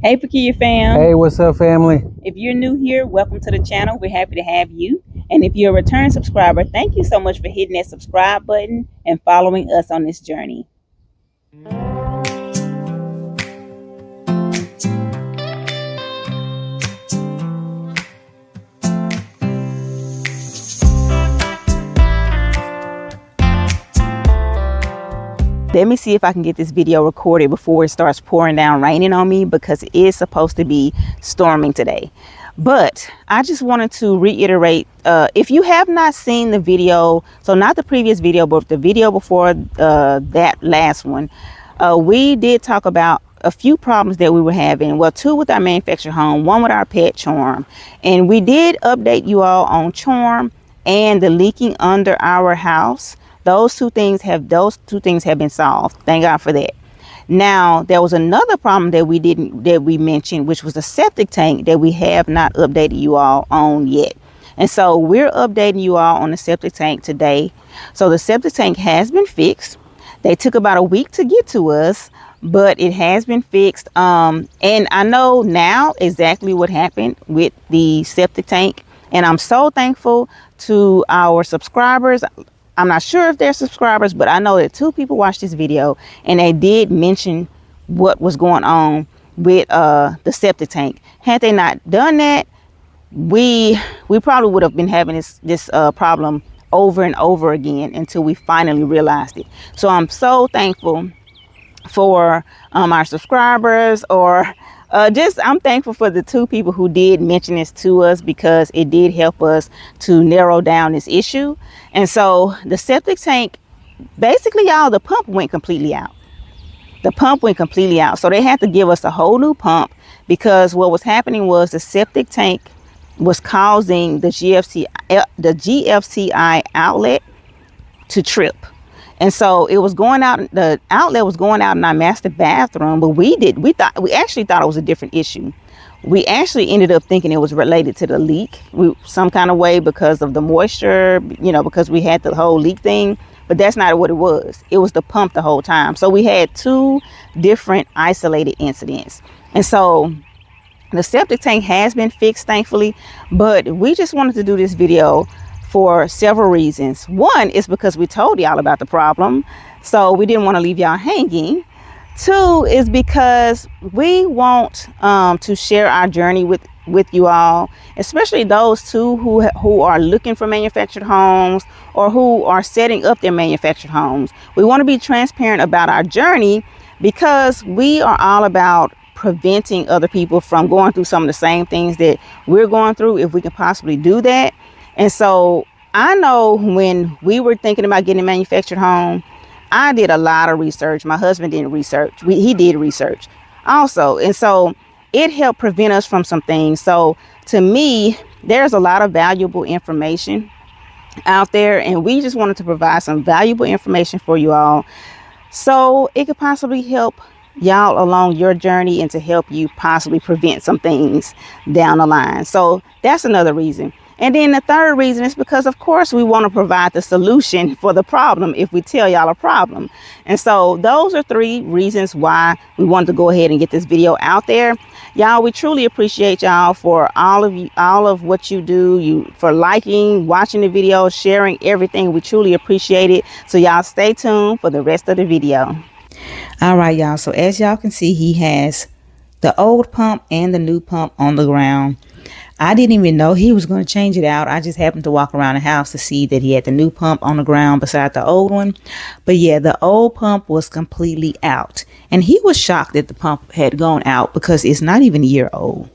Hey, Peculiar fam. Hey, what's up, family? If you're new here, welcome to the channel. We're happy to have you. And if you're a return subscriber, thank you so much for hitting that subscribe button and following us on this journey. Let me see if I can get this video recorded before it starts pouring down raining on me, because it is supposed to be storming today. But I just wanted to reiterate, if you have not seen the video, so not the previous video, but the video before that last one, we did talk about a few problems that we were having. Well, two with our manufactured home, one with our pet Charm. And we did update you all on Charm and the leaking under our house. Those two things have been solved. Thank God for that. Now, there was another problem that we mentioned, which was the septic tank that we have not updated you all on yet. And so we're updating you all on the septic tank today. So the septic tank has been fixed. They took about a week to get to us, but it has been fixed. And I know now exactly what happened with the septic tank. And I'm so thankful to our subscribers. I'm not sure if they're subscribers, but I know that 2 people watched this video and they did mention what was going on with the septic tank. Had they not done that, we probably would have been having this problem over and over again until we finally realized it. So I'm so thankful for our subscribers, or I'm thankful for the 2 people who did mention this to us, because it did help us to narrow down this issue. And so the septic tank, basically, y'all, the pump went completely out. The pump went completely out. So they had to give us a whole new pump, because what was happening was the septic tank was causing the GFCI outlet to trip. And so it was going out, the outlet was going out in our master bathroom, but we actually thought it was a different issue. We actually ended up thinking it was related to the leak, some kind of way, because of the moisture, because we had the whole leak thing, but that's not what it was. It was the pump the whole time. So we had 2 different isolated incidents. And so the septic tank has been fixed, thankfully, but we just wanted to do this video for several reasons. One is because we told y'all about the problem, so we didn't want to leave y'all hanging. 2 is because we want to share our journey with you all, especially those who are looking for manufactured homes or who are setting up their manufactured homes. We want to be transparent about our journey, because we are all about preventing other people from going through some of the same things that we're going through, if we can possibly do that. And so I know when we were thinking about getting a manufactured home, I did a lot of research. My husband did research. He did research also. And so it helped prevent us from some things. So to me, there's a lot of valuable information out there, and we just wanted to provide some valuable information for you all, so it could possibly help y'all along your journey and to help you possibly prevent some things down the line. So that's another reason. And then the third reason is because, of course, we want to provide the solution for the problem if we tell y'all a problem. And so those are 3 reasons why we wanted to go ahead and get this video out there. Y'all, we truly appreciate y'all for all of what you do, for liking, watching the video, sharing everything. We truly appreciate it. So y'all stay tuned for the rest of the video. All right, y'all. So as y'all can see, he has the old pump and the new pump on the ground. I didn't even know he was going to change it out. I just happened to walk around the house to see that he had the new pump on the ground beside the old one. But yeah, the old pump was completely out. And he was shocked that the pump had gone out, because it's not even a year old.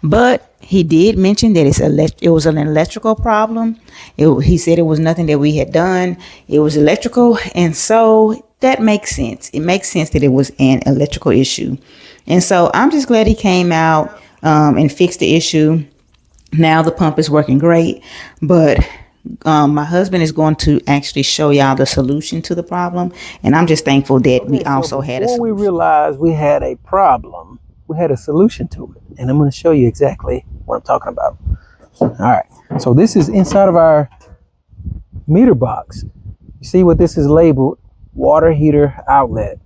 But he did mention that it was an electrical problem. He said it was nothing that we had done. It was electrical. And so that makes sense. It makes sense that it was an electrical issue. And so I'm just glad he came out and fixed the issue. Now the pump is working great, but my husband is going to actually show y'all the solution to the problem, and I'm just thankful that we also had a solution. Before we realized we had a problem, we had a solution to it, and I'm going to show you exactly what I'm talking about. All right, so this is inside of our meter box. You see what this is labeled? Water heater outlet.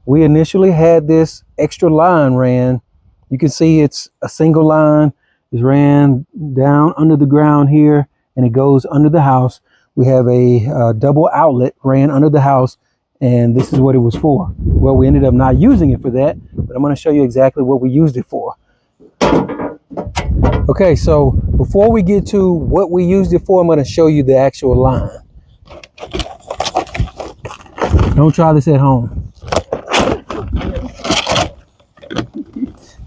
We initially had this extra line ran You can see it's a single line. It's ran down under the ground here, and it goes under the house. We have a double outlet ran under the house, and this is what it was for. Well, we ended up not using it for that, but I'm going to show you exactly what we used it for. Okay, so before we get to what we used it for, I'm going to show you the actual line. Don't try this at home.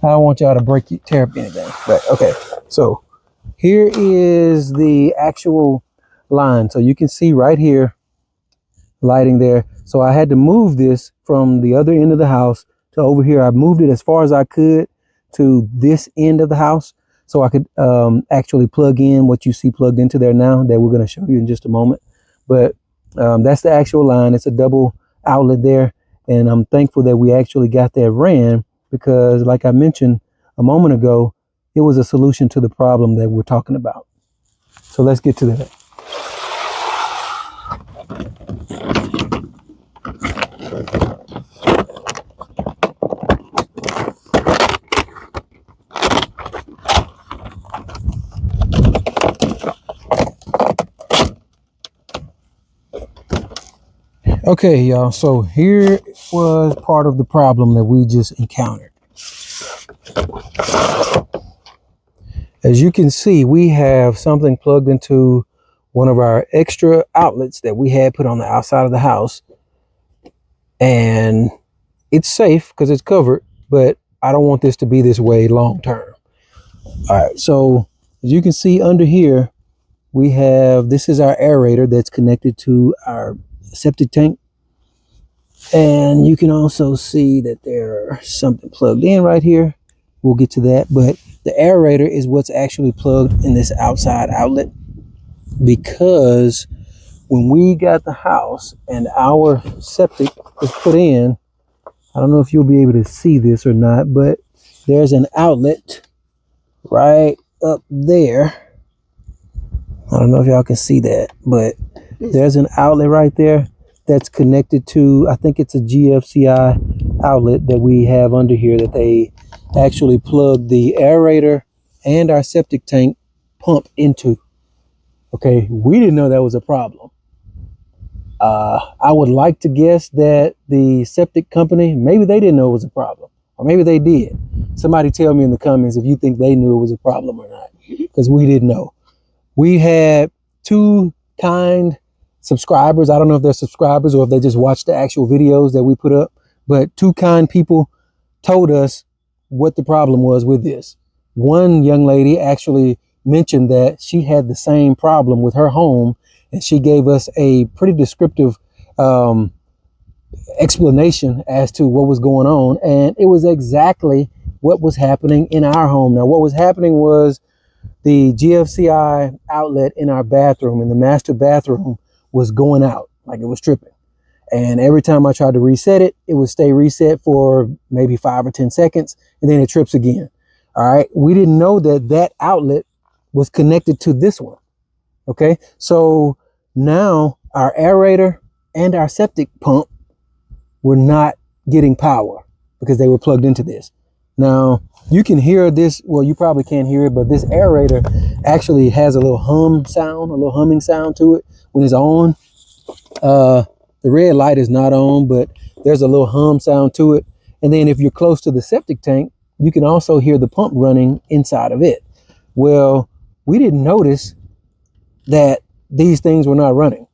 I don't want y'all to tear up anything. But okay, so here is the actual line. So you can see right here, lighting there. So I had to move this from the other end of the house to over here. I moved it as far as I could to this end of the house, so I could actually plug in what you see plugged into there now, that we're going to show you in just a moment. But that's the actual line. It's a double outlet there, and I'm thankful that we actually got that ran, because like I mentioned a moment ago, it was a solution to the problem that we're talking about. So let's get to that. Okay, y'all, so here was part of the problem that we just encountered. As you can see, we have something plugged into one of our extra outlets that we had put on the outside of the house. And it's safe because it's covered, but I don't want this to be this way long term. All right, so as you can see under here, we have, this is our aerator that's connected to our septic tank. And you can also see that there's something plugged in right here. We'll get to that, but the aerator is what's actually plugged in this outside outlet, because when we got the house and our septic was put in, I don't know if you'll be able to see this or not, but there's an outlet right up there. I don't know if y'all can see that, but there's an outlet right there that's connected to, I think it's a GFCI outlet that we have under here, that they actually plug the aerator and our septic tank pump into. Okay, we didn't know that was a problem. I would like to guess that the septic company, maybe they didn't know it was a problem, or maybe they did. Somebody tell me in the comments if you think they knew it was a problem or not, because we didn't know. We had two kind subscribers. I don't know if they're subscribers or if they just watch the actual videos that we put up, but two kind people told us what the problem was with this. One young lady actually mentioned that she had the same problem with her home, and she gave us a pretty descriptive explanation as to what was going on, and it was exactly what was happening in our home. Now, what was happening was the GFCI outlet in our bathroom, in the master bathroom, was going out, like it was tripping. And every time I tried to reset it, it would stay reset for maybe 5 or 10 seconds, and then it trips again. All right, we didn't know that that outlet was connected to this one. Okay, so now our aerator and our septic pump were not getting power because they were plugged into this. Now you can hear this, well, you probably can't hear it, but this aerator actually has a little hum sound, a little humming sound to it when it's on. The red light is not on, but there's a little hum sound to it. And then if you're close to the septic tank, you can also hear the pump running inside of it. Well, we didn't notice that these things were not running.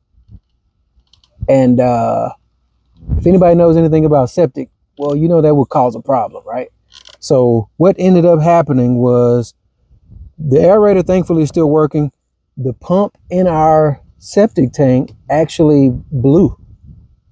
And if anybody knows anything about septic, well, you know that would cause a problem, right? So what ended up happening was the aerator thankfully is still working. The pump in our septic tank actually blew.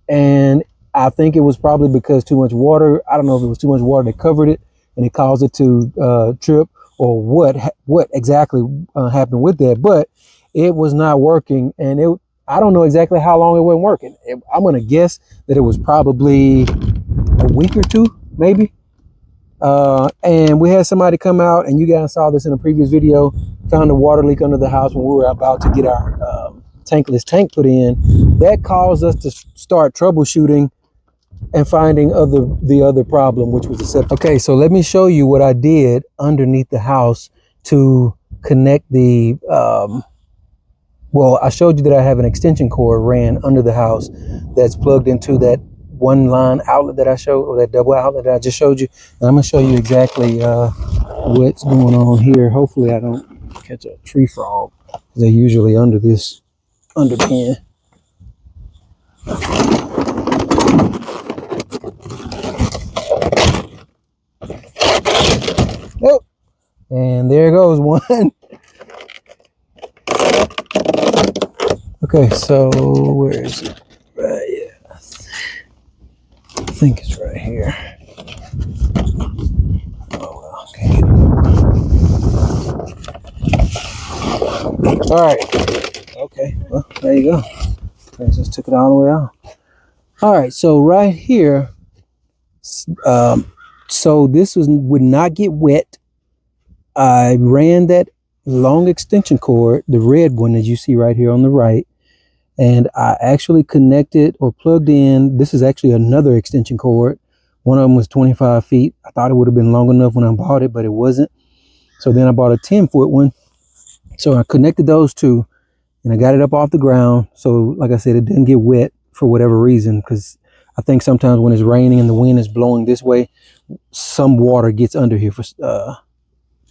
And I think it was probably because too much water. I don't know if it was too much water that covered it and it caused it to trip, or what exactly happened with that. But it was not working, and I don't know exactly how long it wasn't working. I'm going to guess that it was probably a week or two, maybe. And we had somebody come out, and you guys saw this in a previous video, found a water leak under the house when we were about to get our tankless tank put in. That caused us to start troubleshooting and finding the other problem, which was the septic. Okay, so let me show you what I did underneath the house to connect the well, I showed you that I have an extension cord ran under the house that's plugged into that one line outlet that I showed, or that double outlet that I just showed you. And I'm gonna show you exactly what's going on here. Hopefully I don't catch a tree frog. They're usually under this underpin. Oh, and there goes one. Okay, so where is it? Right, yeah. I think it's right here. Oh well, okay. All right. Okay, well, there you go. I just took it all the way out. All right, so right here, so this would not get wet. I ran that long extension cord, the red one that you see right here on the right, and I actually connected or plugged in. This is actually another extension cord. One of them was 25 feet. I thought it would have been long enough when I bought it, but it wasn't. So then I bought a 10-foot one. So I connected those two, and I got it up off the ground. So like I said, it didn't get wet for whatever reason, because I think sometimes when it's raining and the wind is blowing this way, some water gets under here. For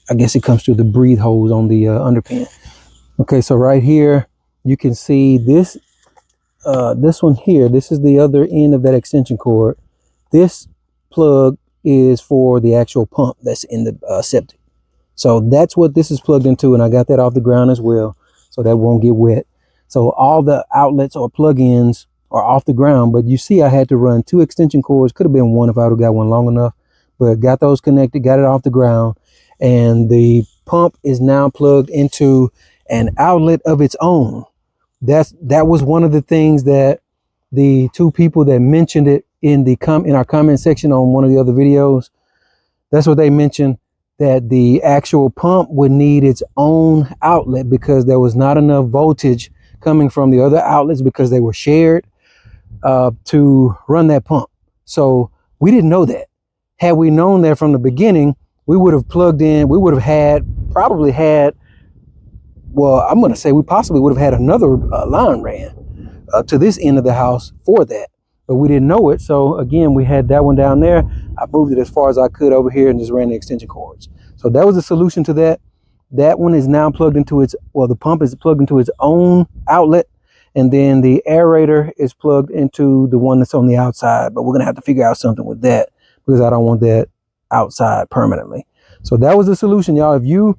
I guess it comes through the breathe holes on the underpin. Okay, so right here, you can see this one here. This is the other end of that extension cord. This plug is for the actual pump that's in the septic. So that's what this is plugged into, and I got that off the ground as well, so that won't get wet. So all the outlets or plug-ins are off the ground, but you see I had to run 2 extension cords. Could have been one if I would have got one long enough, but got those connected, got it off the ground, and the pump is now plugged into an outlet of its own. That was one of the things that the 2 people that mentioned it in our comment section on one of the other videos, that's what they mentioned, that the actual pump would need its own outlet because there was not enough voltage coming from the other outlets because they were shared to run that pump. So we didn't know that. Had we known that from the beginning, we would have plugged in, we would have probably had, well, I'm going to say we possibly would have had another line ran to this end of the house for that. But we didn't know it. So again, we had that one down there. I moved it as far as I could over here and just ran the extension cords. So that was the solution to that. That one is now plugged into the pump is plugged into its own outlet. And then the aerator is plugged into the one that's on the outside. But we're going to have to figure out something with that because I don't want that outside permanently. So that was the solution, y'all. If you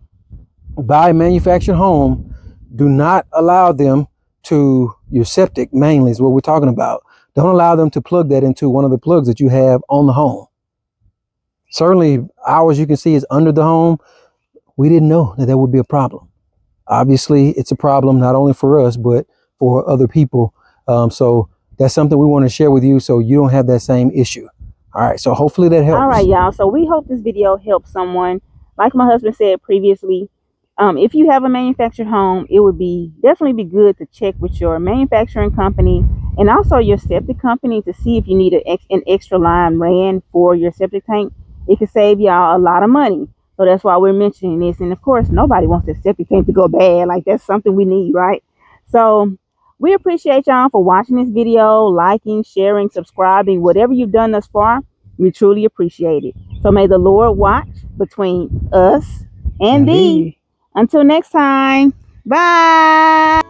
buy a manufactured home, do not allow them to, your septic mainly is what we're talking about. Don't allow them to plug that into one of the plugs that you have on the home. Certainly ours, you can see, is under the home. We didn't know that would be a problem. Obviously, it's a problem not only for us, but for other people. So that's something we want to share with you so you don't have that same issue. All right, so hopefully that helps. All right, y'all. So we hope this video helps someone. Like my husband said previously, if you have a manufactured home, it would definitely be good to check with your manufacturing company and also your septic company to see if you need an extra line ran for your septic tank. It could save y'all a lot of money. So that's why we're mentioning this. And of course, nobody wants their septic tank to go bad. Like, that's something we need, right? So we appreciate y'all for watching this video, liking, sharing, subscribing, whatever you've done thus far. We truly appreciate it. So may the Lord watch between us and thee. Until next time, bye.